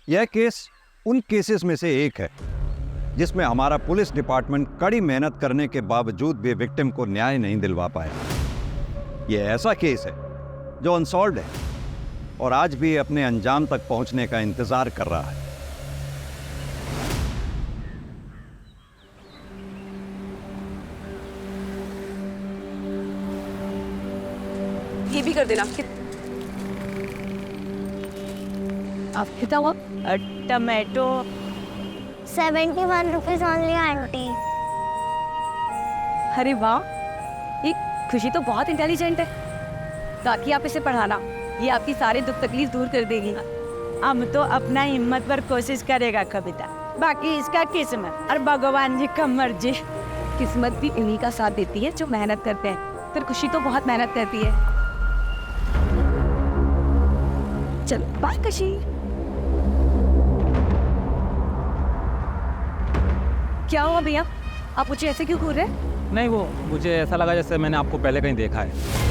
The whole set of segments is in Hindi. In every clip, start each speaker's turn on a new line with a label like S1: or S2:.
S1: यह केस उन केसेस में से एक है जिसमें हमारा पुलिस डिपार्टमेंट कड़ी मेहनत करने के बावजूद भी विक्टिम को न्याय नहीं दिलवा पाया। यह ऐसा केस है जो अनसॉल्व्ड है और आज भी अपने अंजाम तक पहुंचने का इंतजार कर रहा है।
S2: ये भी कर देना। आप कितना हुआ?
S3: Tomato
S4: 71 rupees only aunty.
S2: अरे वाह, ये खुशी तो बहुत इंटेलिजेंट है। ताकि आप इसे पढ़ाना, ये आपकी सारी दुख तकलीफ दूर कर देगी।
S3: हम तो अपना हिम्मत पर कोशिश करेगा कविता, बाकी इसका किस्मत और भगवान जी का मर्जी।
S2: किस्मत भी उन्हीं का साथ देती है जो मेहनत करते हैं। फिर खुशी तो बहुत मेहनत करती है। चलो बाय खुशी। क्या हुआ भैया, आप मुझे ऐसे क्यों घूर रहे हैं?
S5: नहीं, वो मुझे ऐसा लगा जैसे मैंने आपको पहले कहीं देखा है।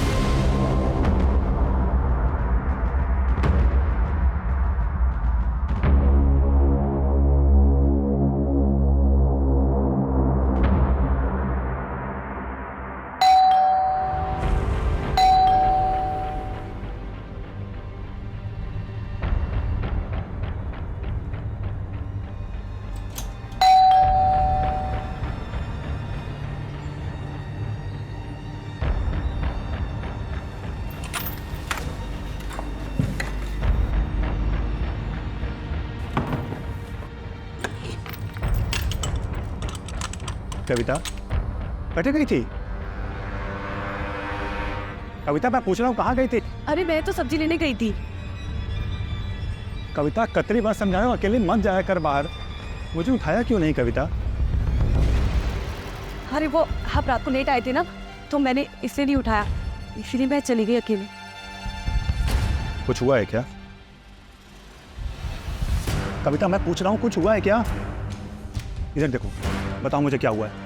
S6: कविता कटे गई थी? कविता मैं पूछ रहा हूँ कहाँ गई थी?
S2: अरे मैं तो सब्जी लेने गई थी।
S6: कविता कतरी बार समझाया हूँ अकेले मत जाया कर बाहर। मुझे उठाया क्यों नहीं कविता?
S2: अरे वो आप रात को लेट आए थे ना, तो मैंने इसलिए नहीं उठाया, इसलिए मैं चली गई अकेले।
S6: कुछ हुआ है क्या? कविता मैं पूछ रहा हूँ कुछ हुआ है क्या? इधर देखो, बताओ मुझे क्या हुआ है।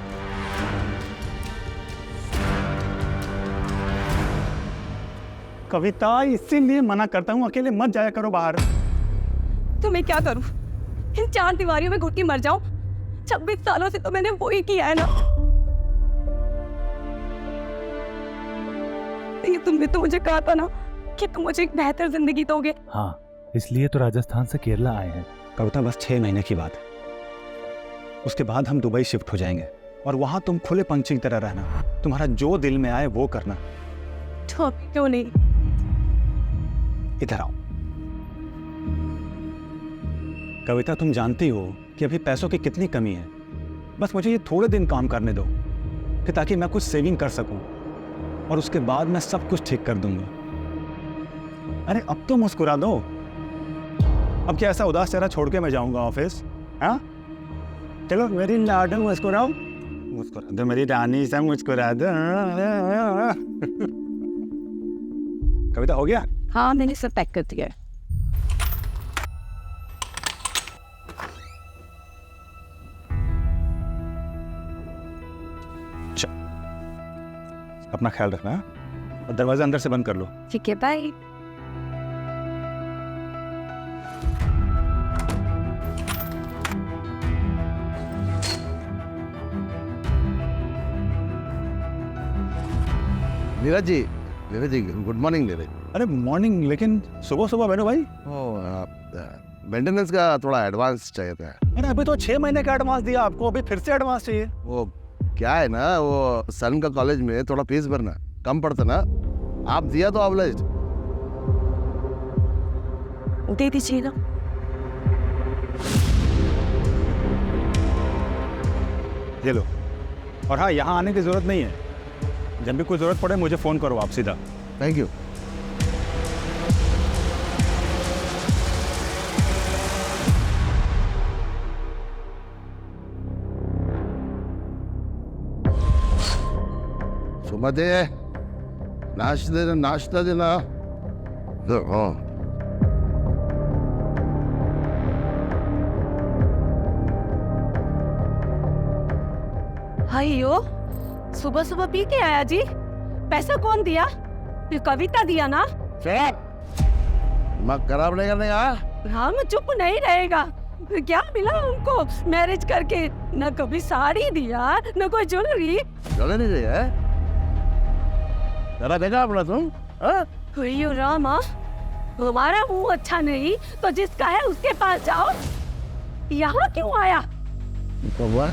S6: कविता इसीलिए मना करता हूँ अकेले मत जाया करो बाहर।
S2: तो मैं क्या करूं? इन 4 दीवारियों में घुट के मर जाऊं? 26 सालों से तो मैंने वो ही किया है ना। ये तुमने तो मुझे कहा था ना कि तुम मुझे एक बेहतर जिंदगी दोगे।
S7: हाँ, इसलिए तो राजस्थान से केरला आए हैं।
S6: कविता बस 6 महीने की बात है, उसके बाद हम दुबई शिफ्ट हो जाएंगे और वहां तुम खुले पंछी की तरह रहना। तुम्हारा जो दिल में आए वो करना।
S2: तो क्यों नहीं?
S6: इधर आओ। कविता तुम जानती हो कि अभी पैसों की कितनी कमी है। बस मुझे ये थोड़े दिन काम करने दो कि ताकि मैं कुछ सेविंग कर सकूं और उसके बाद मैं सब कुछ ठीक कर दूंगा। अरे अब तो मुस्कुरा दो। अब क्या ऐसा उदास चेहरा छोड़ के मैं जाऊंगा ऑफिस? हाँ चलो मेरी लाडो मुस्कुराओ, मुस्कुरा दो मेरी रानी सा, मुस्कुरा दो। कविता हो गया?
S2: हाँ मैंने सब पैक कर दिया है।
S6: अपना ख्याल रखना और दरवाजा अंदर से बंद कर लो।
S2: ठीक है, bye.
S8: Neeraj ji good morning Neeraj.
S6: अरे मॉर्निंग, लेकिन सुबह सुबह बैठो भाई।
S8: मेंटेनेंस का थोड़ा एडवांस चाहिए था।
S6: अरे अभी तो 6 महीने का एडवांस दिया आपको, अभी फिर से एडवांस चाहिए?
S8: वो क्या है ना, वो सन का कॉलेज में थोड़ा फीस भरना कम पड़ता ना, आप दिया तो ऑब्लाइज्ड।
S2: दे दीजिए ना।
S6: ये लो। और हाँ, यहाँ आने की जरूरत नहीं है, जब भी कोई जरूरत पड़े मुझे फोन करो आप सीधा।
S8: Thank you. सुमते नाश्ता देना। हाँ
S2: हायो, सुबह सुबह पी के आया जी? पैसा कौन दिया? ये कविता दिया ना?
S8: मैं खराब नहीं करने का,
S2: राम चुप नहीं रहेगा। क्या मिला उनको मैरिज करके? न कभी साड़ी दिया, न कोई ज्वेलरी।
S8: चले नहीं रही है? जरा देखा अपना तुम? हाँ?
S2: अयो रामा, हमारा मुंह अच्छा नहीं तो जिसका है उसके पास जाओ। यहाँ क्यों आया?
S8: तो हुआ?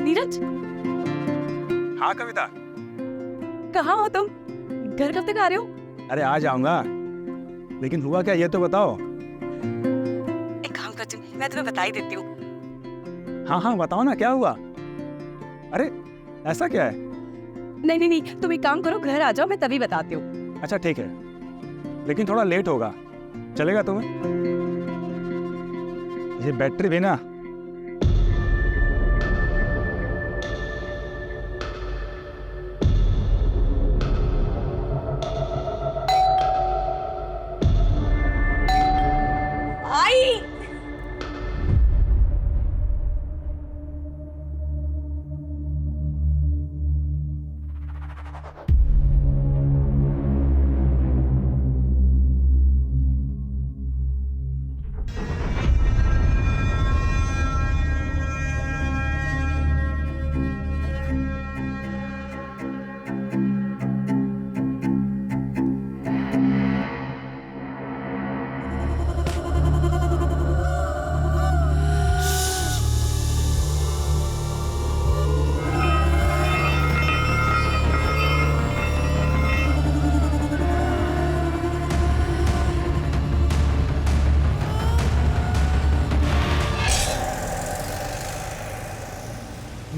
S2: नीरज,
S6: हाँ कविता,
S2: कहाँ हो तुम? घर कब तक आ रहे हो?
S6: अरे आ जाऊंगा, लेकिन हुआ क्या ये तो बताओ।
S2: एक काम करती हूँ, मैं तुम्हें बता ही देती हूँ।
S6: हाँ हाँ बताओ ना, क्या हुआ? अरे ऐसा क्या है?
S2: नहीं नहीं नहीं, तुम एक काम करो, घर आ जाओ, मैं तभी बताती हूँ।
S6: अच्छा ठीक है, लेकिन थोड़ा लेट होगा, चलेगा तुम्हें? ये बैटरी भी ना।
S2: आई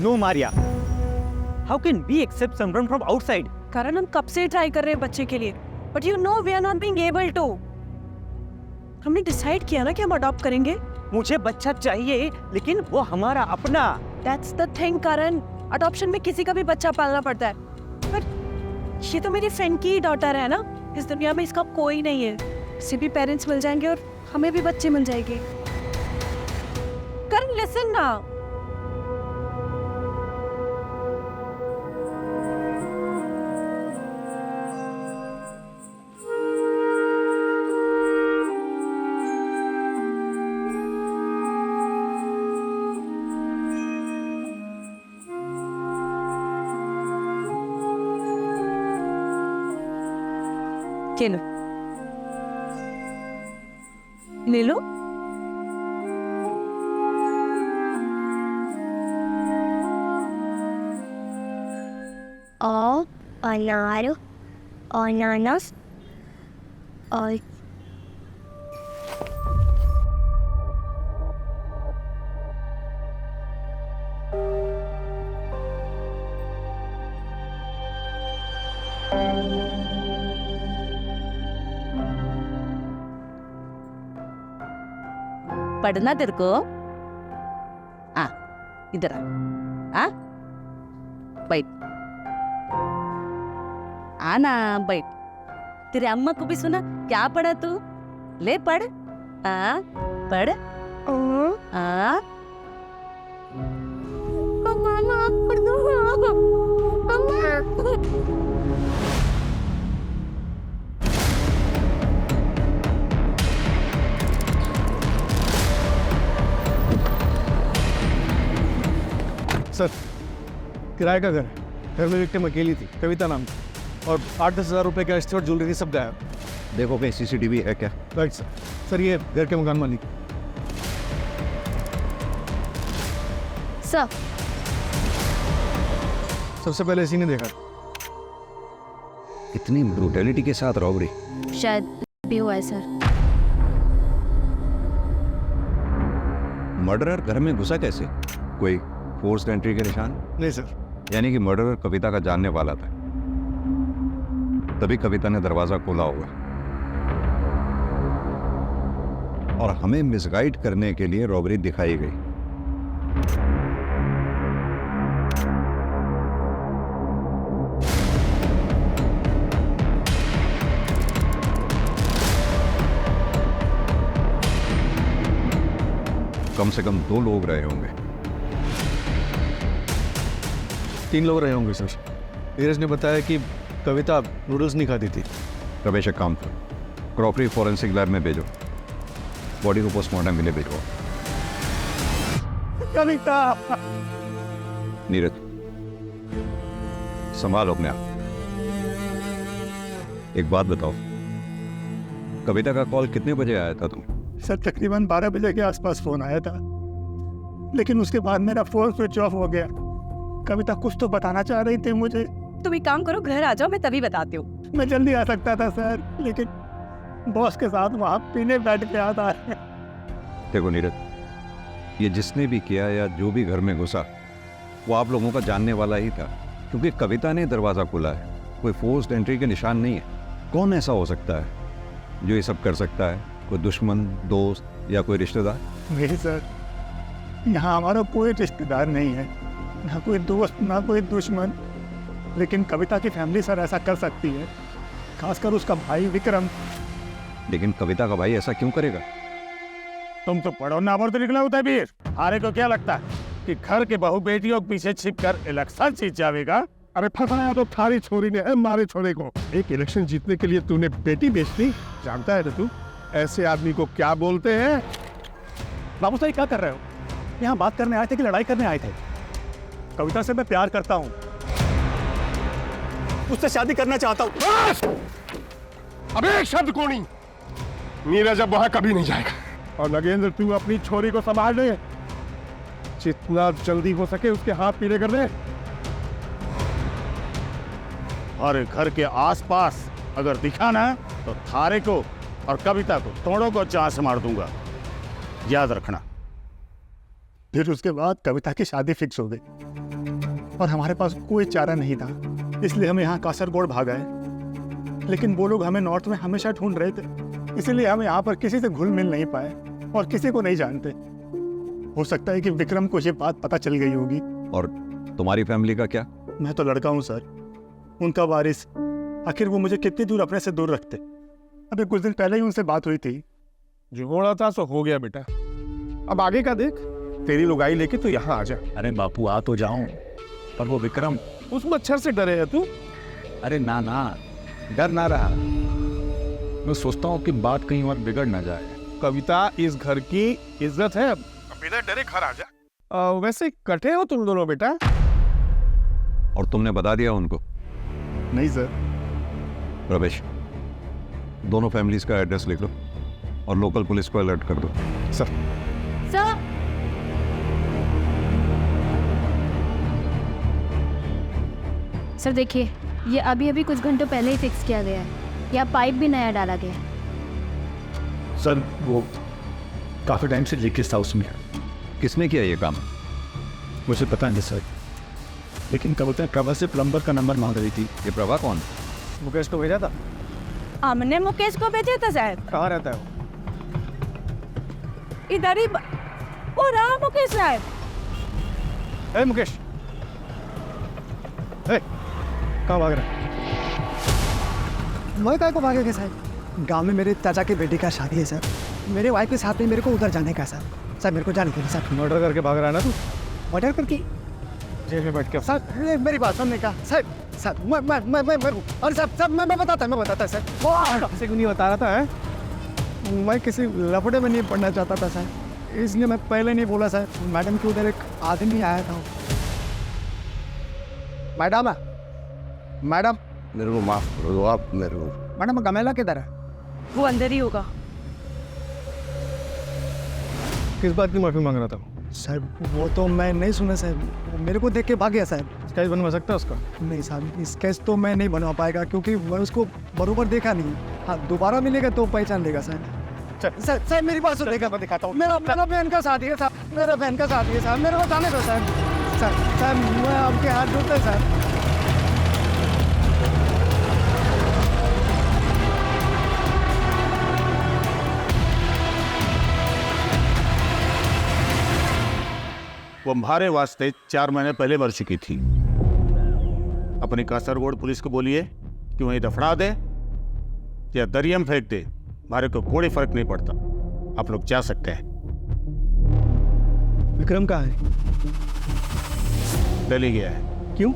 S5: No, Maria. How can we accept someone from outside?
S2: कारण हम कब से ट्राई कर रहे हैं बच्चे के लिए, but you know we are not being able to. हमने डिसाइड किया ना कि हम अडॉप्ट करेंगे।
S5: मुझे बच्चा चाहिए, लेकिन वो हमारा अपना।
S2: That's the thing Karan, adoption में किसी का भी बच्चा पालना पड़ता है। पर ये तो मेरी फ्रेंड की डॉटर है ना, इस दुनिया में इसका कोई नहीं है। इसे भी पेरेंट्स मिल जाएंगे और हमें भी बच्चे मिल जाएंगे। करण लिसन ना। ले लो, ले लो।
S4: अनार, अनानास और
S2: पढ़ना तेरे को? आ, इधर आ, बैठ, आना बैठ। तेरे अम्मा को भी सुना क्या पढ़ा तू? ले पढ़, पढ़,
S4: मम्मा पढ़ दो मम्मा।
S9: सर, किराए का घर है। घर में विक्टिम अकेली थी, कविता नाम थी, और 8-10 हज़ार रुपये का स्टोर ज्वेलरी सब गायब।
S1: देखो कहीं सीसीटीवी है क्या?
S9: Right sir. सर ये घर के मकान मालिक।
S4: सर,
S9: सबसे पहले इसी ने देखा।
S1: इतनी ब्रूटैलिटी के साथ रॉबरी?
S4: शायद भी हुआ है सर।
S1: मर्डरर घर में घुसा कैसे? कोई फोर्स्ड एंट्री के निशान?
S9: नहीं सर।
S1: यानी कि मर्डरर कविता का जानने वाला था, तभी कविता ने दरवाजा खोला होगा। और हमें मिसगाइड करने के लिए रॉबरी दिखाई गई। कम से कम 2 लोग रहे होंगे।
S9: 3 लोग रहे होंगे सर। नीरज ने बताया कि कविता नूडल्स नहीं खाती थी।
S1: रमेश, एक काम करो, क्रॉकरी फॉरेंसिक लैब में भेजो, बॉडी को पोस्टमार्टम के लिए भेजो।
S9: कविता!
S1: नीरज, संभालो अपने आप। एक बात बताओ, कविता का कॉल कितने बजे आया था तुम?
S9: सर तकरीबन 12 बजे के आसपास फोन आया था, लेकिन उसके बाद मेरा फोन स्विच ऑफ हो गया। कविता कुछ तो बताना चाह रही थी मुझे।
S2: तुम एक काम करो, घर आ जाओ, मैं तभी बताती हूँ।
S9: मैं जल्दी आ सकता था सर, लेकिन बॉस के साथ वहाँ पीने बैठ के आता है।
S1: देखो नीरज, ये जिसने भी किया या जो भी घर में घुसा, वो आप लोगों का जानने वाला ही था, क्योंकि कविता ने दरवाज़ा खोला है। कोई फोर्स्ड एंट्री के निशान नहीं है। कौन ऐसा हो सकता है जो ये सब कर सकता है? कोई दुश्मन, दोस्त या कोई रिश्तेदार?
S9: नहीं सर, यहाँ हमारा कोई रिश्तेदार नहीं है, ना कोई दोस्त, ना कोई दुश्मन। लेकिन कविता की फैमिली सर ऐसा कर सकती है, खासकर उसका भाई विक्रम।
S1: लेकिन कविता का भाई ऐसा क्यों करेगा?
S9: तुम तो पढ़ो ना पर तो निकला होता है वीर। हारे को क्या लगता है कि घर के बहू बेटियों के पीछे छिपकर इलेक्शन जीत जाएगा? अरे फंसाया तो थारी छोरी ने है मारे छोरे को। एक इलेक्शन जीतने के लिए तूने बेटी बेच दी, जानता है ना तू ऐसे आदमी को क्या बोलते हैं? बाबू साहब क्या कर रहे हो? यहाँ बात करने आए थे कि लड़ाई करने आए थे? कविता से मैं प्यार करता हूँ, उससे शादी करना चाहता हूँ।
S10: अबे एक शब्द को नहीं, नीरज अब वहां कभी नहीं जाएगा।
S9: और नगेंद्र, तू अपनी छोरी को संभाल ले, जितना जल्दी हो सके उसके हाथ पीले कर दे। और घर के आसपास अगर दिखा ना तो थारे को और कविता को दोनों को जान से मार दूंगा, याद रखना। फिर उसके बाद कविता की शादी फिक्स हो गई और हमारे पास कोई चारा नहीं था, इसलिए हम यहाँ कासरगोड भाग आए। लेकिन वो लोग हमें नॉर्थ में हमेशा ढूंढ रहे थे, इसीलिए हम यहाँ पर किसी से घुल मिल नहीं पाए और किसी को नहीं जानते। हो सकता है कि विक्रम को ये बात पता चल गई होगी।
S1: और तुम्हारी फैमिली का क्या?
S9: मैं तो लड़का हूँ सर, उनका वारिस। आखिर वो मुझे कितनी दूर अपने से दूर रखते? अभी कुछ दिन पहले ही उनसे बात हुई थी। जो होना था सो हो गया बेटा, अब आगे का देख। तेरी लुगाई लेके तो यहाँ आ जा।
S6: अरे बापू आ तो जाऊं, पर वो विक्रम।
S9: उस मच्छर से डरे है तू?
S6: अरे ना ना, डर ना रहा, मैं सोचता हूँ कि बात कहीं और बिगड़ ना जाए।
S9: कविता इस घर की इज्जत है, बिना डरे घर आ जा। वैसे कटे हो तुम दोनों बेटा?
S1: और तुमने बता दिया उनको?
S9: नहीं सर।
S1: रमेश, दोनों फैमिलीज का एड्रेस लिख लो और लोकल पुलिस को अलर्ट कर दो।
S9: सर।
S4: सर, सर देखिए, ये अभी अभी कुछ घंटों पहले ही फिक्स किया गया है। यहाँ पाइप भी नया डाला गया है।
S6: सर वो काफ़ी टाइम से लीकेज था उसमें।
S1: किसने किया ये काम?
S6: मुझे पता नहीं सर, लेकिन कविता प्रभा से प्लम्बर का नंबर मांग रही थी।
S1: ये प्रभा कौन?
S9: मुकेश को भेजा था।
S3: हमने मुकेश को भेजा था साहब।
S9: कहाँ रहता है वो?
S3: इधर ही वो रहा मुकेश साहब।
S9: ए मुकेश, कहाँ भाग रहा है?
S11: मैं काय को भागेगा सर? गांव में मेरे चाचा की बेटी का शादी है सर, मेरे वाइफ के साथ में मेरे को उधर जाने का सर। सर मेरे को जाने दीजिए सर।
S9: मर्डर करके भाग रहा है ना तू?
S11: मर्डर करके?
S9: जेल में बैठ के।
S11: सर मेरी बात सुनने का सर। सर मैं और सर मैं बताता सर।
S9: किसी को नहीं बता रहा था है?
S11: मैं किसी लफड़े में नहीं पढ़ना चाहता था सर, इसलिए मैं पहले नहीं बोला सर। मैडम के उधर एक आदमी आया था। मैडम मैडम
S8: मेरे को माफ करो दो आप मेरे को।
S11: मैडम गमेला किधर है?
S2: वो अंदर ही होगा।
S9: किस बात की माफी मांग रहा था?
S11: सर वो तो मैं नहीं सुना सर, मेरे को देख के भाग गया सर।
S9: स्केच बनवा सकता है उसका?
S11: नहीं सर, स्केच तो मैं नहीं बनवा पाएगा क्योंकि मैं उसको बरोबर देखा नहीं। हाँ दोबारा मिलेगा तो पहचान लेगा सर। सर सर मेरी बात सुनिएगा, मैं दिखाता हूँ। मेरा बहन का शादी है सर, मेरा बहन का शादी है सर, मेरे को जाने दो सर। सर मैं आपके हाथ जोड़ता है सर।
S9: वो हमारे वास्ते 4 महीने पहले मर चुकी थी। अपनी कासरगोड पुलिस को बोलिए कि वहीं दफना दे या दरिया में फेंक दे, हमारे को कोई फर्क नहीं पड़ता। आप लोग जा सकते हैं।
S11: विक्रम कहाँ है?
S9: दिल्ली गया है।
S11: क्यों?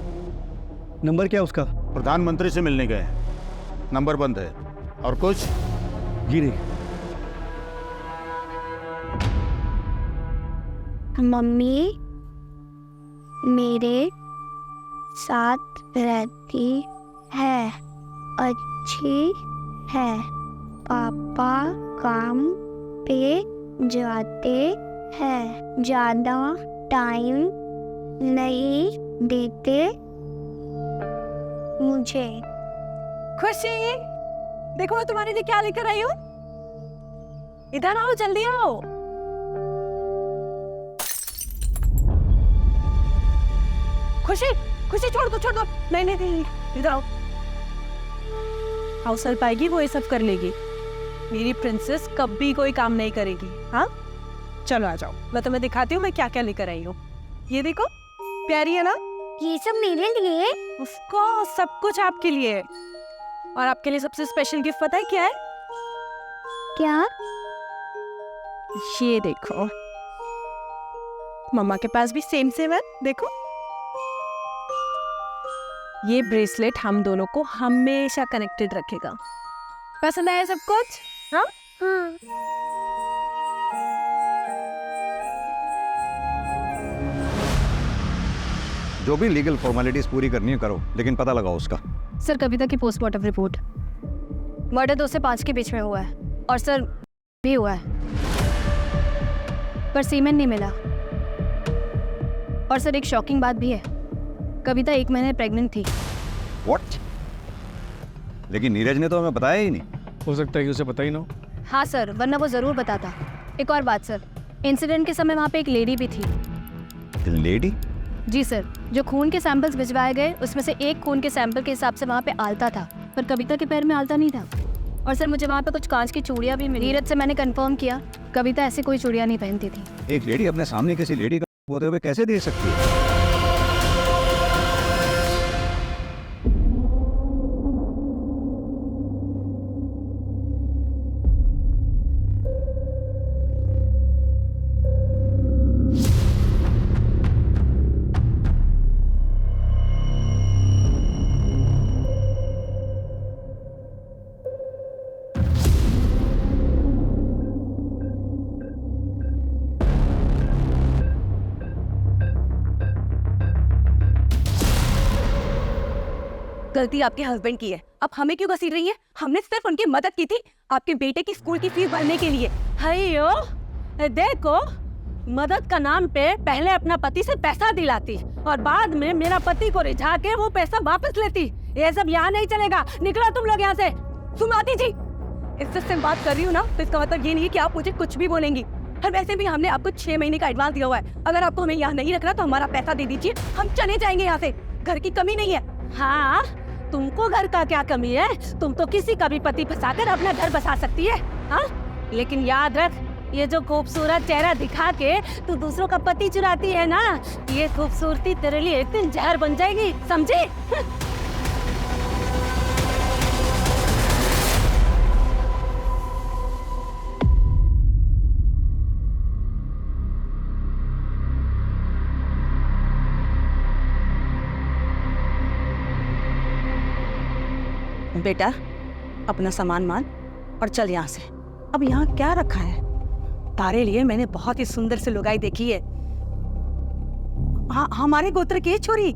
S11: नंबर क्या है उसका?
S9: प्रधानमंत्री से मिलने गए हैं, नंबर बंद है। और कुछ?
S11: जी नहीं।
S4: मम्मी मेरे साथ रहती है, अच्छी है। पापा काम पे जाते हैं, ज़्यादा टाइम नहीं देते मुझे।
S2: खुशी, देखो मैं तुम्हारे लिए क्या लेकर आई हूँ। इधर आओ, जल्दी आओ। खुशी, खुशी छोड़ दो, छोड़ दो। नहीं नहीं नहीं, इधर आओ। हाउस हेल्प आएगी, वो ये सब कर लेगी। मेरी प्रिंसेस कभी कोई काम नहीं करेगी। हाँ चलो आ जाओ, मैं तुम्हें दिखाती हूँ मैं क्या क्या लेकर आई हूँ। ये देखो, प्यारी है ना?
S4: ये सब मेरे लिए?
S2: ऑफ कोर्स, सब कुछ आपके लिए। और आपके लिए सबसे स्पेशल गिफ्ट पता है क्या है?
S4: क्या?
S2: ये देखो, मम्मा के पास भी सेम सेम है, देखो। ये ब्रेसलेट हम दोनों को हमेशा कनेक्टेड रखेगा। पसंद आया सब कुछ? हाँ
S4: हाँ।
S1: जो भी लीगल फॉर्मेलिटीज पूरी करनी है करो, लेकिन पता लगाओ उसका।
S4: सर, कविता की पोस्टमार्टम रिपोर्ट, मर्डर 2 से 5 के बीच में हुआ है। और सर भी हुआ है, पर सीमेंट नहीं मिला। और सर एक शॉकिंग बात भी है, कविता 1 महीने प्रेग्नेंट थी।
S1: व्हाट? लेकिन नीरज ने तो हमें बताया ही नहीं।
S11: हो सकता है कि उसे पता ही ना हो।
S4: हाँ सर, वरना वो ज़रूर बताता। एक और बात सर, इंसिडेंट के समय वहाँ पे एक लेडी भी थी।
S1: लेडी?
S4: जी सर, जो खून के सैंपल्स भिजवाए गए उसमें से एक खून के सैंपल के हिसाब से वहाँ पे आलता था, पर कविता के पैर में आलता नहीं था। और सर मुझे वहाँ पे कुछ कांच की चूड़ियाँ भी मिली। नीरज से मैंने कंफर्म किया, कविता ऐसी कोई चूड़ियाँ नहीं पहनती थी।
S1: एक लेडी अपने सामने किसी लेडी का होते हुए कैसे दे सकती है?
S2: गलती आपके हस्बैंड की है, अब हमें क्यों घसीट रही है? हमने सिर्फ उनकी मदद की थी आपके बेटे की स्कूल की फीस भरने के लिए। हयो, देखो, मदद का नाम पे पहले अपना पति से पैसा दिलाती और बाद में मेरा पति को रिझा के वो पैसा वापस लेती। ये सब यहाँ नहीं चलेगा, निकलो तुम लोग यहाँ से। सुनाती जी, इससे बात कर रही हूँ ना, तो इसका मतलब ये नहीं है कि आप मुझे कुछ भी बोलेंगी। और वैसे भी हमने आपको 6 महीने का एडवांस दिया हुआ है। अगर आपको हमें यहाँ नहीं रखना तो हमारा पैसा दे दीजिए, हम चले जाएंगे यहाँ से। घर की कमी नहीं है। हाँ, तुमको घर का क्या कमी है? तुम तो किसी का भी पति फंसाकर अपना घर बसा सकती है। हाँ, लेकिन याद रख, ये जो खूबसूरत चेहरा दिखा के तू दूसरों का पति चुराती है ना, ये खूबसूरती तेरे लिए एक दिन जहर बन जाएगी, समझी? बेटा, अपना सामान मान और चल यहाँ से। अब यहाँ क्या रखा है? तारे लिए मैंने बहुत ही सुंदर सी लुगाई देखी है। हाँ, हमारे गोत्र की छोरी,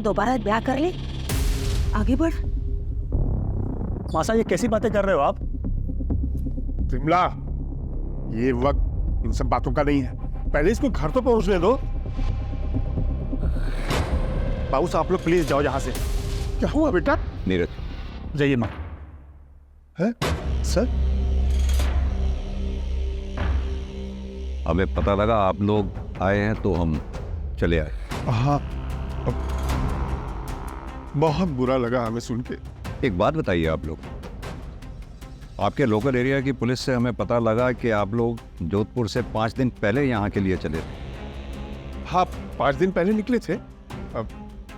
S2: दोबारा ब्याह कर ले, आगे बढ़।
S6: मासा, ये कैसी बातें कर रहे हो आप?
S10: विमला, ये वक्त इन सब बातों का नहीं है। पहले इसको घर तो पहुंचने दो।
S6: बाबू साहब, आप लोग प्लीज जाओ यहाँ से।
S10: क्या हुआ बेटा?
S1: नीरज,
S6: जाइए माँ।
S10: है सर?
S1: हमें पता लगा आप लोग आए हैं तो हम चले आए।
S10: हाँ, बहुत बुरा लगा हमें सुन के।
S1: एक बात बताइए, आप लोग, आपके लोकल एरिया की पुलिस से हमें पता लगा कि आप लोग जोधपुर से 5 दिन पहले यहाँ के लिए चले थे।
S10: हाँ 5 दिन पहले निकले थे। अब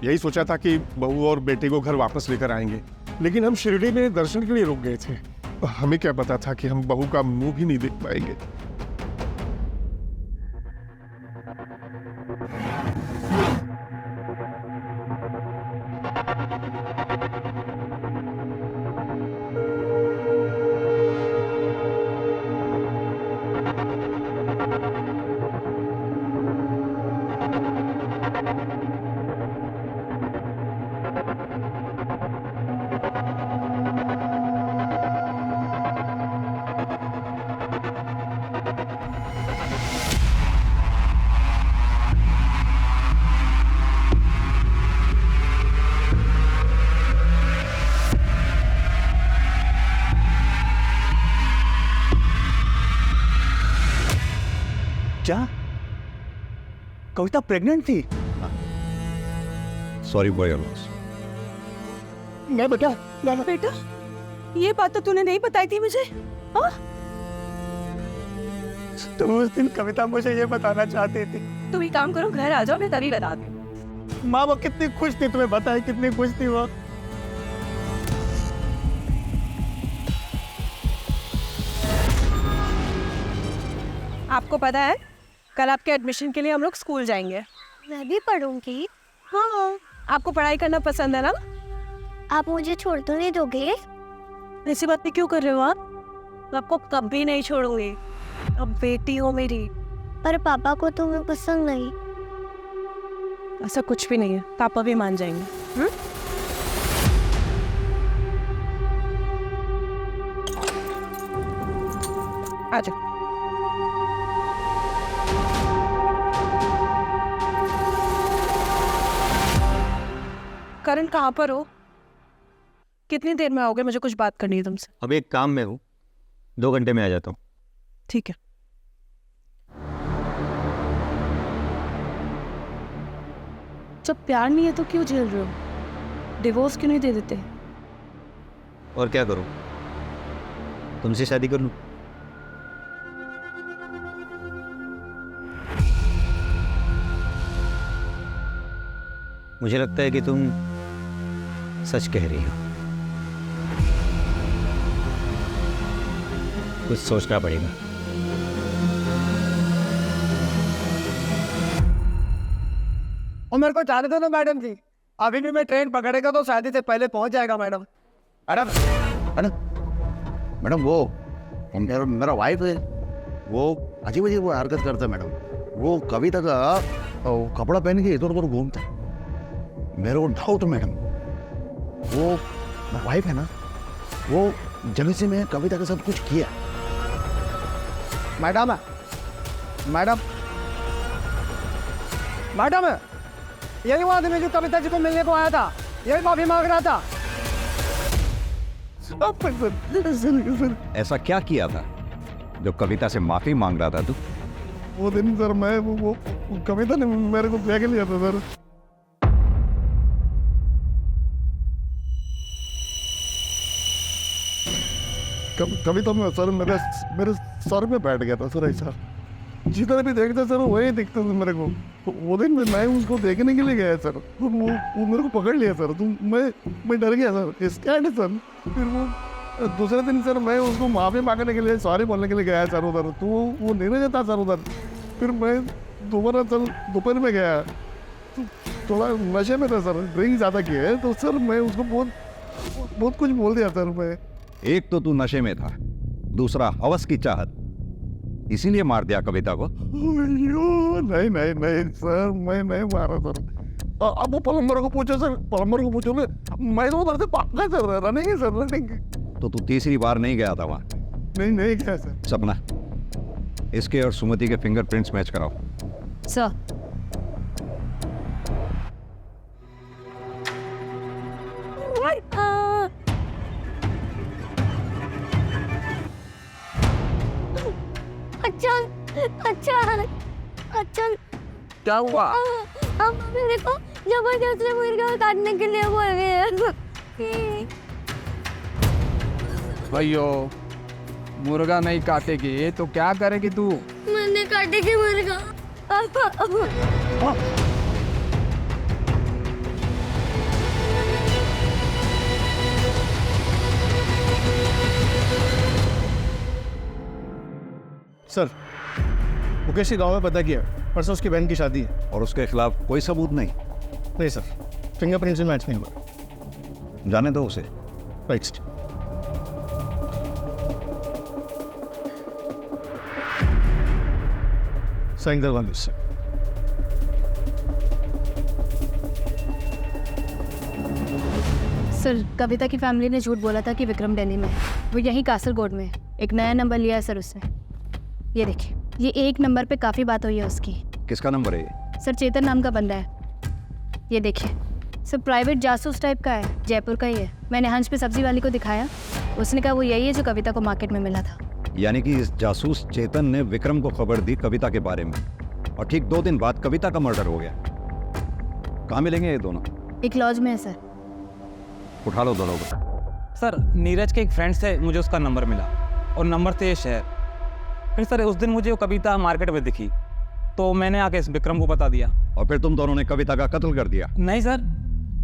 S10: यही सोचा था कि बहू और बेटे को घर वापस लेकर आएंगे, लेकिन हम शिरडी में दर्शन के लिए रुक गए थे। हमें क्या पता था कि हम बहू का मुंह भी नहीं देख पाएंगे।
S6: क्या कविता प्रेग्नेंट थी?
S1: Sorry for your loss.
S11: मैं बेटा
S2: बेटा, ये बात तो तूने नहीं बताई थी मुझे। हाँ?
S11: तुम उस दिन कविता मुझे ये बताना चाहती थी।
S2: तुम एक काम करो, घर आ जाओ, मैं तभी बता दूँ।
S11: माँ वो कितनी खुश थी, तुम्हें बताए कितनी खुश थी वो।
S2: आपको पता है कल आपके एडमिशन के लिए हम लोग स्कूल जाएंगे।
S4: मैं भी पढ़ूंगी।
S2: हाँ, आपको पढ़ाई करना पसंद है ना?
S4: आप मुझे छोड़ तो नहीं दोगे?
S2: ऐसी बातें क्यों कर रहे हो आप? मैं आपको कभी नहीं छोड़ूंगी। अब बेटी हो मेरी।
S4: पर पापा को तुम्हें पसंद नहीं।
S2: ऐसा कुछ भी नहीं है, पापा भी मान जाएंगे। आ जाओ। करण कहाँ पर हो? कितनी देर में आओगे? मुझे कुछ बात करनी है तुमसे।
S5: अभी एक काम में हूँ, 2 घंटे में आ जाता हूँ।
S2: ठीक है। जब प्यार नहीं है तो क्यों झेल रहे हो? डिवोर्स क्यों नहीं दे देते?
S5: और क्या करूँ, तुमसे शादी कर लूँ? मुझे लगता है कि तुम सच कह रही हो। कुछ सोचना पड़ेगा।
S11: और मेरे को चाहते थे ना मैडम जी, अभी भी मैं ट्रेन पकड़ेगा तो शादी से पहले पहुंच जाएगा मैडम।
S8: मैडम मैडम मैडम वो मेरा वाइफ है, वो अजीब अजीब हरकत करता है मैडम। वो कविता का कपड़ा पहन के इधर उधर घूमता है। मेरे को डाउट है मैडम, वो वाइफ है ना, वो जगह से मैं कविता के साथ कुछ किया।
S11: मैडम मैडम मैडम यही वो आदमी जो कविता जी को मिलने को आया था, यही माफी मांग रहा था।
S1: ऐसा क्या किया था जो कविता से माफी मांग रहा था तू?
S10: वो दिन सर मैं वो कविता ने मेरे को ब्याह के लिया था सर। कविता में सर मेरे सर में बैठ गया था सर। ऐसा जिधर भी देखता सर वही दिखता था मेरे को। वो दिन मैं उसको देखने के लिए गया सर, तो वो मेरे को पकड़ लिया सर। तो मैं डर गया सर, स्कैर्ड है सर। फिर वो दूसरे दिन सर मैं उसको माफी मांगने के लिए, सॉरी बोलने के लिए गया सर उधर। तो वो नहीं रहता सर उधर। फिर मैं दोबारा सर दोपहर में गया, तो थोड़ा नशे में था सर, ड्रिंक ज़्यादा किया है। तो सर मैं उसको बहुत कुछ बोल दिया सर। मैं
S1: एक तो तू नशे में था, दूसरा हवस की चाहत, इसीलिए मार दिया कविता को।
S10: नहीं नहीं नहीं सर, मैं नहीं मारा सर। अब वो प्लम्बर को पूछो सर, प्लम्बर को पूछो। मैं तो उधर से भाग गया सर, रनिंग है सर, रनिंग।
S1: तो तू तीसरी बार नहीं गया था वहां?
S10: नहीं गया सर।
S1: सपना, इसके और सुमति के फिंगरप्रिंट्स मैच कराओ।
S4: सर अच्छा
S11: क्या हुआ?
S4: अब मेरे को जबरदस्ती मुर्गा काटने के लिए बोल रहे हैं।
S11: भैया मुर्गा नहीं काटेगी तो क्या करेगी तू?
S4: मैंने काटेगी मुर्गा।
S10: सर मुकेश के गांव में पता किया, परसों उसकी बहन की शादी है।
S1: और उसके खिलाफ कोई सबूत नहीं?
S10: नहीं सर, फिंगरप्रिंट से मैच नहीं हुआ।
S1: जाने दो उसे।
S10: राइट। साइन करवा दो सर।
S4: सर कविता की फैमिली ने झूठ बोला था कि विक्रम दिल्ली में है। वो यहीं कासरगोड में है। एक नया नंबर लिया है सर उसने। ये देखिए, ये एक नंबर पे काफ़ी बात हुई है उसकी।
S1: किसका नंबर है ये?
S4: सर चेतन नाम का बंदा है। ये देखिए सर, प्राइवेट जासूस टाइप का है, जयपुर का ही है। मैंने हंस पे सब्जी वाली को दिखाया, उसने कहा वो यही है जो कविता को मार्केट में मिला था।
S1: यानी कि इस जासूस चेतन ने विक्रम को खबर दी कविता के बारे में, और ठीक 2 दिन बाद कविता का मर्डर हो गया। कहाँ मिलेंगे ये दोनों?
S4: एक लॉज में है सर।
S1: उठा लो दोनों को।
S5: सर नीरज के एक फ्रेंड से मुझे उसका नंबर मिला और नंबर से ये शहर। फिर सर उस दिन मुझे वो कविता मार्केट में दिखी तो मैंने आके इस विक्रम को बता दिया।
S1: और फिर तुम दोनों ने कविता का कत्ल कर दिया?
S5: नहीं सर,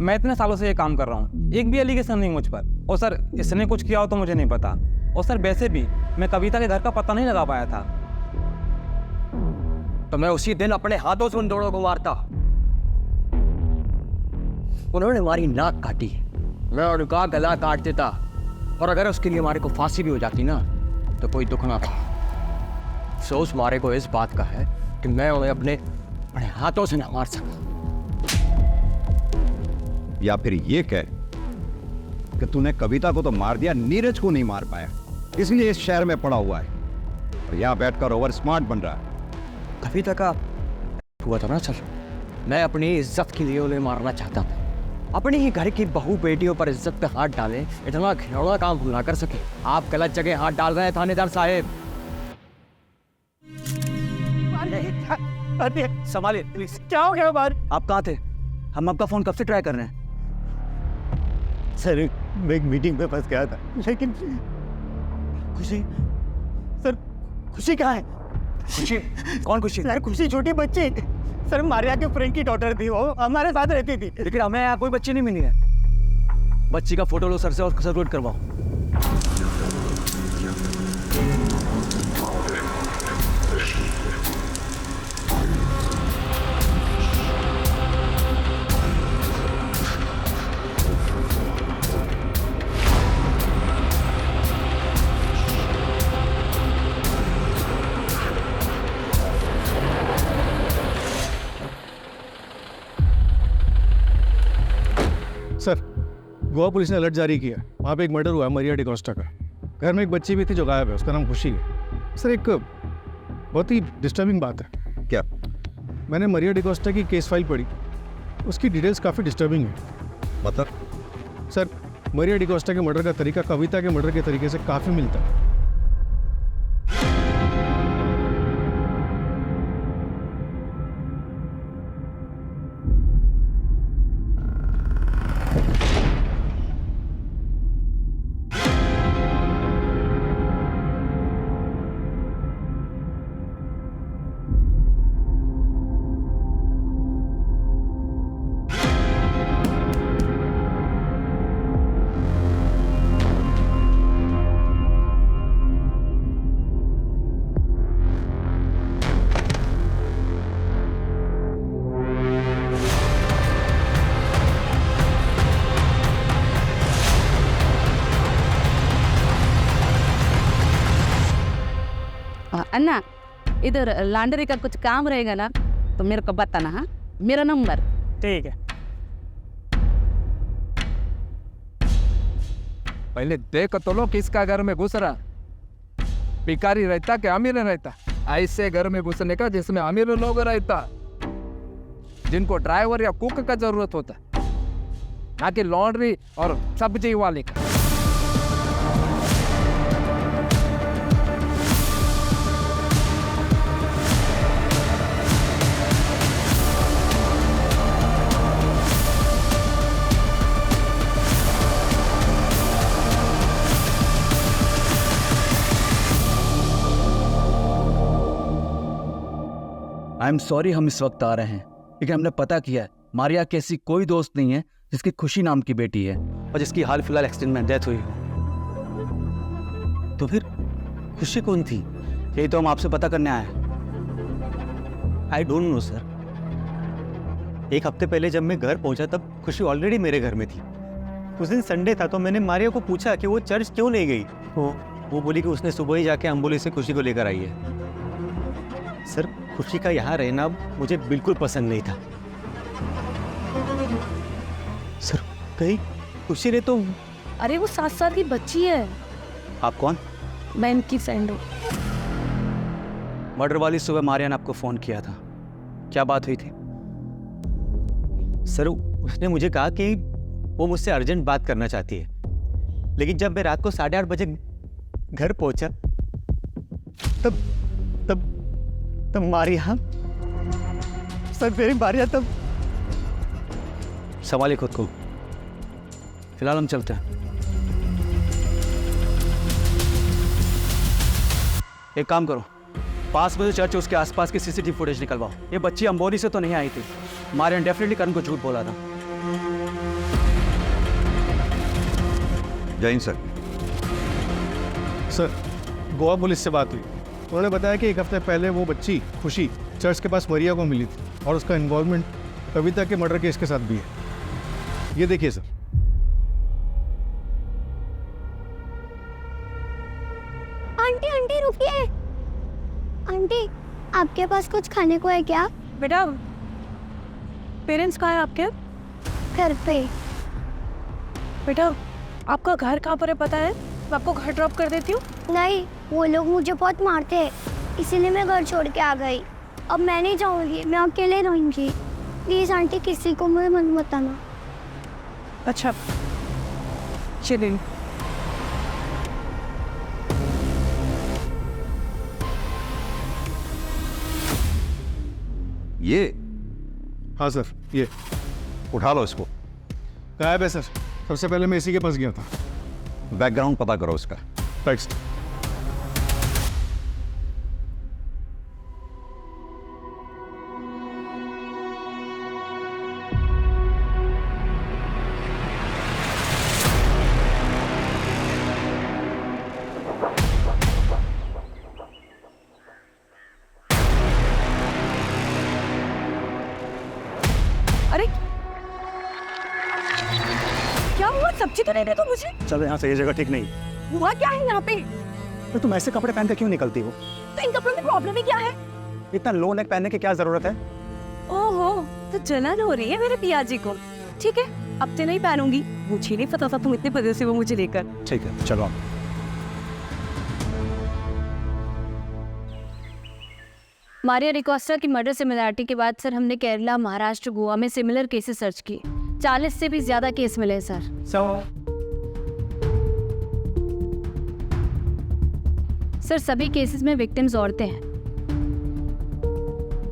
S5: मैं इतने सालों से ये काम कर रहा हूँ, एक भी एलिगेशन नहीं मुझ पर। और सर इसने कुछ किया हो तो मुझे नहीं पता। और सर वैसे भी मैं कविता के घर का पता नहीं लगा पाया था।
S12: तो मैं उसी दिन अपने हाथों से उन दोनों को मारता। उन्होंने हमारी नाक काटी, मैं उनका गला काट देता। और अगर उसके लिए हमारे को फांसी भी हो जाती ना तो कोई दुख ना था। अफसोस मारे को इस बात का है कि मैं उन्हें अपने हाथों से ना मार सका।
S1: या फिर ये कह कि तूने कविता को तो मार दिया, नीरज को नहीं मार पाया, इसलिए इस शहर में पड़ा हुआ है और यहाँ बैठकर ओवर स्मार्ट बन रहा है।
S12: कविता का हुआ था ना सर, मैं अपनी इज्जत के लिए उन्हें मारना चाहता था। अपनी ही घर की बहू बेटियों पर इज्जत पे हाथ डालें, इतना घिनौना काम हम ना कर सके। आप गलत जगह हाथ डाल रहे हैं थानेदार साहब।
S5: संभालिए प्लीज। क्या हो गया बाहर? आप कहाँ थे? हम आपका फोन कब से ट्राई कर रहे हैं।
S10: सर मैं एक मीटिंग में फंस गया था, लेकिन खुशी सर, खुशी कहाँ है?
S5: खुशी? कौन खुशी?
S10: सर खुशी छोटी बच्ची सर, मारिया के फ्रेंड की डॉटर थी, वो हमारे साथ रहती थी।
S5: लेकिन हमें यहाँ कोई बच्ची नहीं मिली है। बच्ची का फोटो लो सर से और सर्कुलेट करवाओ।
S10: सर गोवा पुलिस ने अलर्ट जारी किया, वहाँ पे एक मर्डर हुआ है मरिया डिकोस्टा का। घर में एक बच्ची भी थी जो गायब है, उसका नाम खुशी है। सर एक बहुत ही डिस्टर्बिंग बात है।
S1: क्या?
S10: मैंने मरिया डिकोस्टा की केस फाइल पढ़ी, उसकी डिटेल्स काफ़ी डिस्टर्बिंग है।
S1: मतलब?
S10: सर मरिया डिकोस्टा के मर्डर का तरीका कविता के मर्डर के तरीके से काफ़ी मिलता है।
S3: अन्ना, इधर लॉन्ड्री का कुछ काम रहेगा ना तो मेरे को बताना। हाँ, मेरा नंबर।
S5: ठीक है।
S13: पहले देख तो लो किसका घर में घुस रहा, भिखारी रहता कि अमीर रहता। ऐसे घर में घुसने का जिसमें अमीर लोग रहता, जिनको ड्राइवर या कुक का जरूरत होता, ना कि लॉन्ड्री और सब्जी वाले का।
S1: आई
S12: एम सॉरी हम इस वक्त आ रहे हैं, लेकिन हमने पता किया है मारिया की ऐसी कोई दोस्त नहीं है जिसकी खुशी नाम की बेटी है और जिसकी हाल फिलहाल एक्सीडेंट में डेथ हुई हो। तो फिर खुशी कौन थी? यही तो हम आपसे पता करने आए हैं।
S6: I don't know sir. एक हफ्ते पहले जब मैं घर पहुंचा तब खुशी ऑलरेडी मेरे घर में थी। उस दिन संडे था तो मैंने मारिया को पूछा कि वो चर्च क्यों नहीं गई। वो बोली कि उसने सुबह ही जाके एम्बुलेंस से खुशी को लेकर आई है। सर, खुशी का यहाँ रहना मुझे बिल्कुल पसंद नहीं था। सर, कहीं खुशी ने तो...
S2: अरे वो 7 साल की बच्ची है।
S6: आप कौन?
S2: मैं इनकी फ्रेंड हूँ।
S12: मर्डर वाली सुबह मारिया ने आपको फोन किया था, क्या बात हुई थी?
S6: सर, उसने मुझे कहा कि वो मुझसे अर्जेंट बात करना चाहती है, लेकिन जब मैं रात को 8:30 बजे घर पहुंचा तब तब तब मारिया, सर मेरी मारिया तब...
S12: संभालिए खुद को, फिलहाल हम चलते हैं। एक काम करो, पास में जो चर्च है उसके आसपास की सीसीटीवी फुटेज निकलवाओ। ये बच्ची अंबोली से तो नहीं आई थी। मारिया ने डेफिनेटली करण को झूठ बोला था।
S1: जय Hind sir.
S10: Sir, Goa police से बात हुई। उन्होंने बताया कि 1 हफ्ते पहले वो बच्ची खुशी चर्च के पास मरिया को मिली थी और उसका इन्वॉल्वमेंट कविता के मर्डर केस के साथ भी है। ये देखिए सर।
S4: आंटी आंटी रुकिए। आंटी, आपके पास कुछ खाने को है क्या?
S2: बेटा, पेरेंट्स कहाँ है आपके?
S4: घर पे।
S2: बेटा, आपका घर कहाँ पर है पता है? मैं आपको घर ड्रॉप कर देती हूँ।
S4: नहीं, वो लोग मुझे बहुत मारते हैं, इसीलिए मैं घर छोड़ के आ गई। अब मैं नहीं जाऊँगी, मैं अकेले रहूँगी। प्लीज़ आंटी, किसी को मुझे मत बताना।
S2: अच्छा, चलिए।
S1: ये?
S10: हाँ सर, ये
S1: उठा लो इसको।
S10: गायब है सर। सबसे पहले मैं इसी के पास गया था।
S1: बैकग्राउंड पता करो इसका।
S10: राइट।
S2: अरे क्या हुआ? सब्जी तो नहीं दे तो मुझे।
S6: चलो यहाँ से, ये जगह ठीक नहीं।
S2: हुआ क्या है यहाँ पे?
S6: तो तुम ऐसे कपड़े पहन कर क्यों निकलती हो?
S2: तो इन कपड़ों में प्रॉब्लम ही क्या है?
S6: इतना लो नेक पहनने की क्या जरूरत है?
S2: ओहो, तो जलन हो रही है मेरे पिया जी को। ठीक है, अब से नहीं पहनूंगी। मुझे नहीं पता था तुम इतने बजे से वो मुझे लेकर।
S6: ठीक है, चलो आप।
S4: मारिया डिकोस्टा की मर्डर सिमिलरिटी के बाद सर हमने केरला, महाराष्ट्र, गोवा में सिमिलर केसेस सर्च किए। 40 से भी ज्यादा केस मिले सर। सर सभी केसेस में विक्टिम्स औरतें हैं।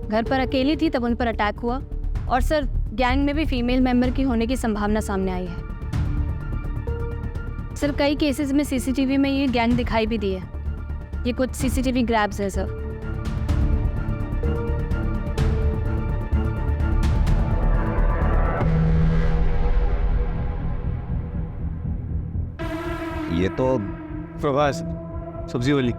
S4: घर पर अकेली थी तब उन पर अटैक हुआ, और सर गैंग में भी फीमेल मेंबर की होने की संभावना सामने आई है। सर कई केसेस में सीसीटीवी में ये गैंग दिखाई भी दी है। ये कुछ सीसीटीवी ग्रैब्स है सर।
S1: ये तो
S10: प्रभास, सब्जी वाली।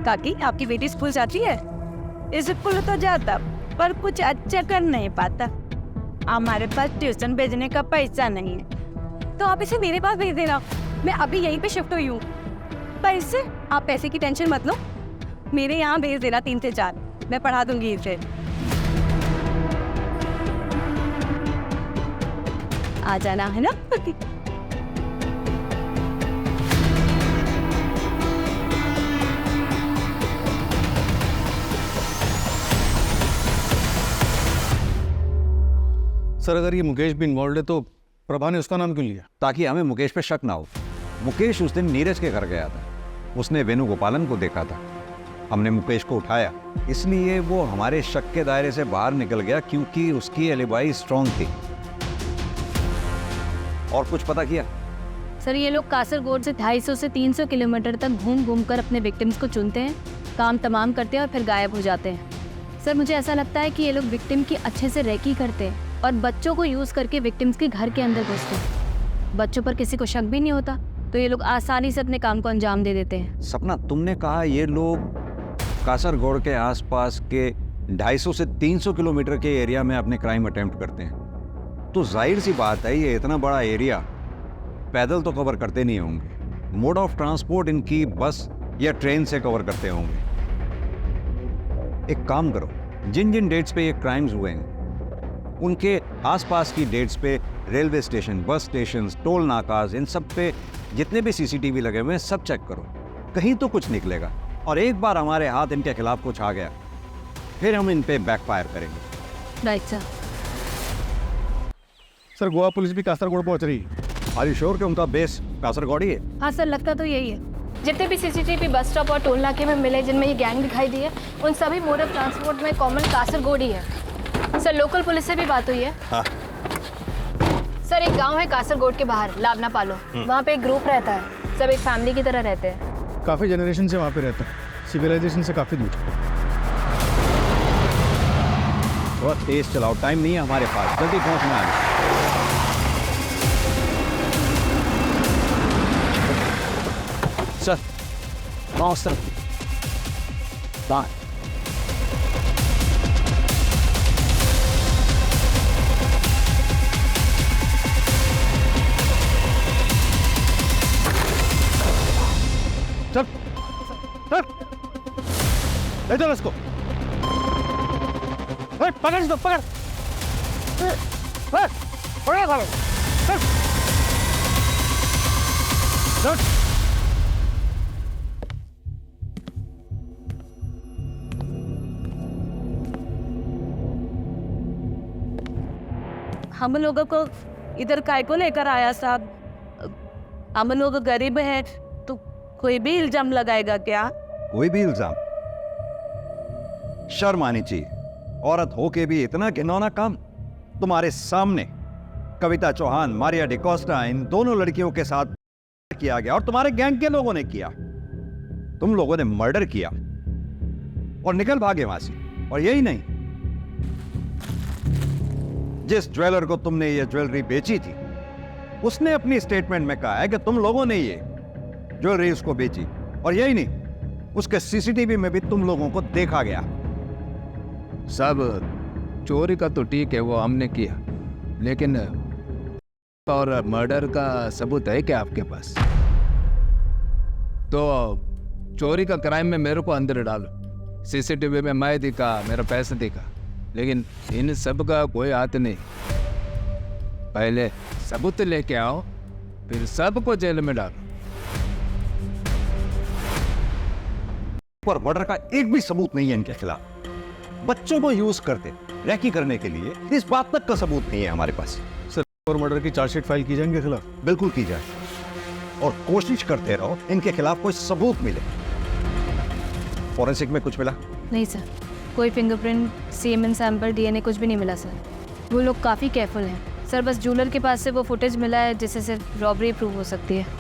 S3: काकी, आपकी बेटी स्कूल जाती है? स्कूल तो जाता पर कुछ अच्छा कर नहीं पाता। हमारे पास ट्यूशन भेजने का पैसा नहीं है।
S2: तो आप इसे मेरे पास भेज देना, मैं अभी यहीं पे शिफ्ट हुई हूँ। पैसे? आप पैसे की टेंशन मत लो, मेरे यहाँ भेज देना 3 से 4, मैं पढ़ा दूंगी इसे। आ जाना है ना?
S10: सर अगर ये मुकेश भी इन्वॉल्व है तो प्रभा ने उसका नाम क्यों लिया?
S1: ताकि हमें मुकेश पे शक ना हो। मुकेश उस दिन नीरज के घर गया था, उसने वेणुगोपालन को देखा था। हमने मुकेश को उठाया, इसलिए वो हमारे शक के दायरे से बाहर निकल गया क्योंकि उसकी एलिबाई स्ट्रांग थी। और कुछ पता किया?
S4: सर ये लोग कासरगोड से 250 से 300 किलोमीटर तक घूम घूम कर अपने विक्टिम्स को चुनते हैं, काम तमाम करते हैं और फिर गायब हो जाते हैं। सर मुझे ऐसा लगता है कि ये लोग विक्टिम की अच्छे से रेकी करते हैं और बच्चों को यूज़ करके विक्टिम्स के घर के अंदर घुसते हैं। बच्चों पर किसी को शक भी नहीं होता, तो ये लोग आसानी से अपने काम को अंजाम दे देते हैं।
S1: सपना, तुमने कहा ये लोग कासरगोड के आसपास के 250 से 300 किलोमीटर के एरिया में अपने क्राइम अटेम्प्ट करते हैं, तो जाहिर सी बात है ये इतना बड़ा एरिया पैदल तो कवर करते नहीं होंगे। मोड ऑफ ट्रांसपोर्ट इनकी बस या ट्रेन से कवर करते होंगे। एक काम करो, जिन जिन डेट्स पे ये क्राइम्स हुए हैं उनके आसपास की डेट्स पे railway station, bus station, toll नाकाज, इन सब पे जितने भी सीसीटीवी लगे हुए हैं सब चेक करो, कहीं तो कुछ निकलेगा। और एक बार हमारे हाथ इनके खिलाफ कुछ आ गया फिर हम इन पे बैकफायर करेंगे।
S4: Right sir.
S10: Sir Goa police भी कासरगोड पहुंच रही है।
S1: आर यू श्योर कि उनका बेस कासरगोड ही है?
S4: हाँ सर, लगता तो यही है। जितने भी सीसीटीवी बस स्टॉप और टोल नाके में मिले जिनमें ये गैंग दिखाई दी है, उन सभी मोड ऑफ ट्रांसपोर्ट में कॉमन कासरगोड ही है। सर लोकल पुलिस से भी बात हुई है।
S1: हाँ।
S4: सर एक गांव है कासरगोड के बाहर, लावना पालो, वहाँ पे एक ग्रुप रहता है, सब एक फैमिली की तरह रहते हैं।
S10: काफ़ी जनरेशन से वहाँ पे रहता है, सिविलाइजेशन से काफ़ी दूर।
S1: बहुत तेज चलाओ, टाइम नहीं है हमारे पास, जल्दी पहुंचना है।
S12: सर माओ सर बाहर।
S10: चल चल ले चल इसको। पकड़ इसको, पकड़ पकड़ सालो। चल
S2: हम लोगों को इधर काय को लेकर आया साहब? हम लोग गरीब हैं तो कोई भी इल्जाम लगाएगा क्या?
S1: कोई भी इल्जाम? शर्म आनी चाहिए, औरत होके भी इतना घिनौना काम। तुम्हारे सामने कविता चौहान, मारिया डिकोस्टा, इन दोनों लड़कियों के साथ किया गया और तुम्हारे गैंग के लोगों ने किया। तुम लोगों ने मर्डर किया और निकल भागे वहां से। और यही नहीं, जिस ज्वेलर को तुमने ये ज्वेलरी बेची थी उसने अपनी स्टेटमेंट में कहा है कि तुम लोगों ने ये ज्वेलरी उसको बेची। और यही नहीं, उसके सीसीटीवी में भी तुम लोगों को देखा गया।
S13: सब चोरी का तो ठीक है, वो हमने किया, लेकिन और मर्डर का सबूत है क्या आपके पास? तो चोरी का क्राइम में मेरे को अंदर डालो। सीसीटीवी में मैं दिखा, मेरा पैसा दिखा, लेकिन इन सब का कोई हाथ नहीं। पहले सबूत लेके आओ, फिर सबको जेल में डालो।
S1: पर मर्डर का एक भी सबूत नहीं है इनके खिलाफ। बच्चों को यूज करते रैकी करने के लिए, इस बात तक का सबूत नहीं है हमारे पास।
S10: सर और मर्डर की चार्जशीट फाइल की जाए इनके खिलाफ?
S1: बिल्कुल की जाए, और कोशिश करते रहो इनके खिलाफ कोई सबूत मिले। फॉरेंसिक में कुछ मिला?
S4: नहीं सर, कोई फिंगरप्रिंट, सीमेन सैंपल, डीएनए कुछ भी नहीं मिला सर। वो लोग काफ़ी केयरफुल हैं सर। बस ज्वेलर के पास से वो फुटेज मिला है जिससे सिर्फ रॉबरी प्रूव हो सकती है।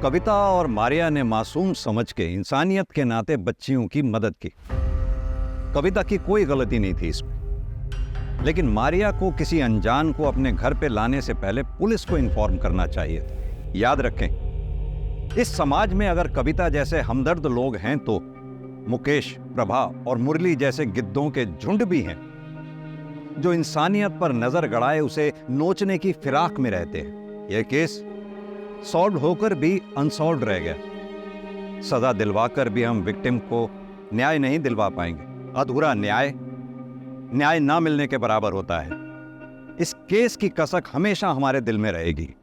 S1: कविता और मारिया ने मासूम समझ के इंसानियत के नाते बच्चियों की मदद की। कविता की कोई गलती नहीं थी इसमें, लेकिन मारिया को किसी अनजान को अपने घर पे लाने से पहले पुलिस को इन्फॉर्म करना चाहिए था। याद रखें, इस समाज में अगर कविता जैसे हमदर्द लोग हैं तो मुकेश, प्रभा और मुरली जैसे गिद्धों के झुंड भी हैं जो इंसानियत पर नजर गड़ाए उसे नोचने की फिराक में रहते हैं। यह केस सॉल्व होकर भी अनसॉल्व रह गया। सजा दिलवाकर भी हम विक्टिम को न्याय नहीं दिलवा पाएंगे। अधूरा न्याय न्याय ना मिलने के बराबर होता है। इस केस की कसक हमेशा हमारे दिल में रहेगी।